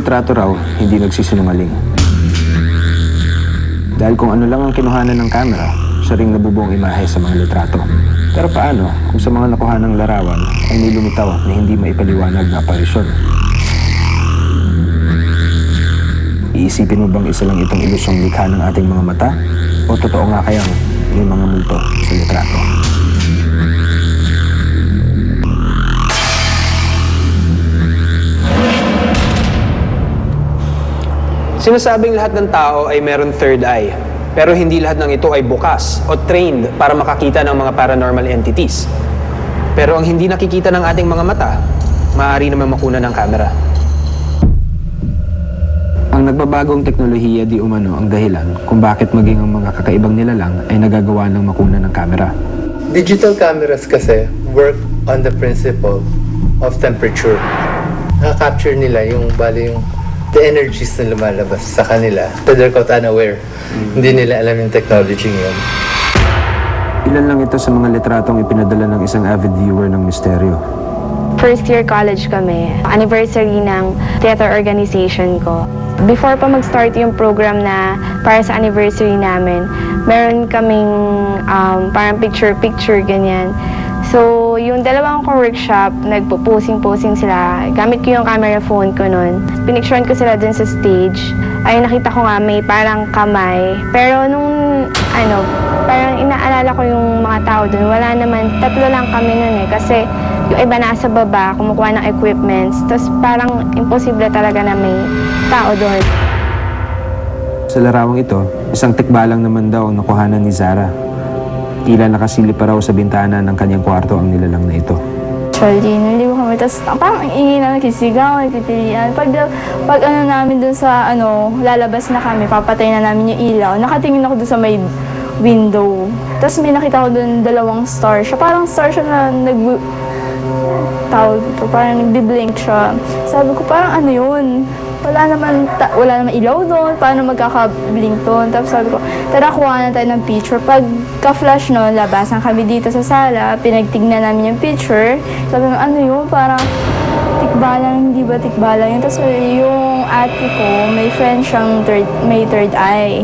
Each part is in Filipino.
litrato raw, hindi nagsisinungaling. Dahil kung ano lang ang kinuhanan ng kamera, siya ring nabubuong imahe sa mga litrato. Pero paano kung sa mga nakuha ng larawan ay nilumitaw na hindi maipaliwanag na aparisyon? Iisipin mo bang isa lang itong ilusyong likha ng ating mga mata? O totoo nga kayang may mga multo sa litrato? Sinasabing lahat ng tao ay meron third eye, pero hindi lahat ng ito ay bukas o trained para makakita ng mga paranormal entities. Pero ang hindi nakikita ng ating mga mata, maaari naman makuna ng kamera. Ang nagbabagong teknolohiya di umano ang dahilan kung bakit maging ang mga kakaibang nilalang ay nagagawa ng makuna ng kamera. Digital cameras kasi work on the principle of temperature. Nakaka-capture nila yung the energies na lumalabas sa kanila. So they're caught unaware. Hindi nila alam yung technology yun. Ilan lang ito sa mga litratong ipinadala ng isang avid viewer ng misteryo. First year college kami, anniversary ng theater organization ko. Before pa mag-start yung program na para sa anniversary namin, meron kaming parang picture-picture ganyan. So, yung dalawang ko workshop, nagpo-posing-posing sila. Gamit ko yung camera phone ko nun. Pinicturean ko sila dun sa stage. Ay, nakita ko nga may parang kamay. Pero nung, parang inaalala ko yung mga tao dun. Wala naman, 3 lang kami nun eh. Kasi yung iba nasa baba, kumukuha ng equipments. Tapos parang imposible talaga na may tao doon. Sa larawang ito, isang tikbalang naman daw ang nakuhanan ni Zara. Tila nakasilip pa raw sa bintana ng kanyang kwarto ang nilalang na ito. Actually, naliw kami. Tapos parang ingay na nagkisigaw, nagpipilian. Pag namin dun sa lalabas na kami, papatay na namin yung ilaw. Nakatingin ako dun sa may window. Tapos may nakita ko dun 2 star siya. Parang star siya na parang nagbi-blink siya. Sabi ko, parang ano yun? Wala naman ilaw doon, paano magkaka-blink doon? Tapos sabi ko, tara kuha na tayo ng picture. Pagka-flash noon, labasan kami dito sa sala, pinagtignan namin yung picture. Sabi ko, ano yun? Parang tikbalang, hindi ba tikbalang yun? Tapos yung ate ko, may friend siyang may third eye.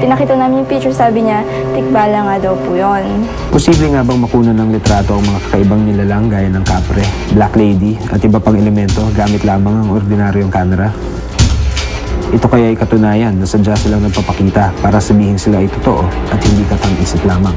Pinakita namin yung picture, sabi niya, tikbala nga daw po yun. Posible nga bang makuna ng litrato ang mga kakaibang nilalang gaya ng kapre, black lady at iba pang elemento gamit lamang ang ordinaryong kamera? Ito kaya ay katunayan na sadya silang nagpapakita para sabihin sila ay totoo at hindi katang-isip lamang.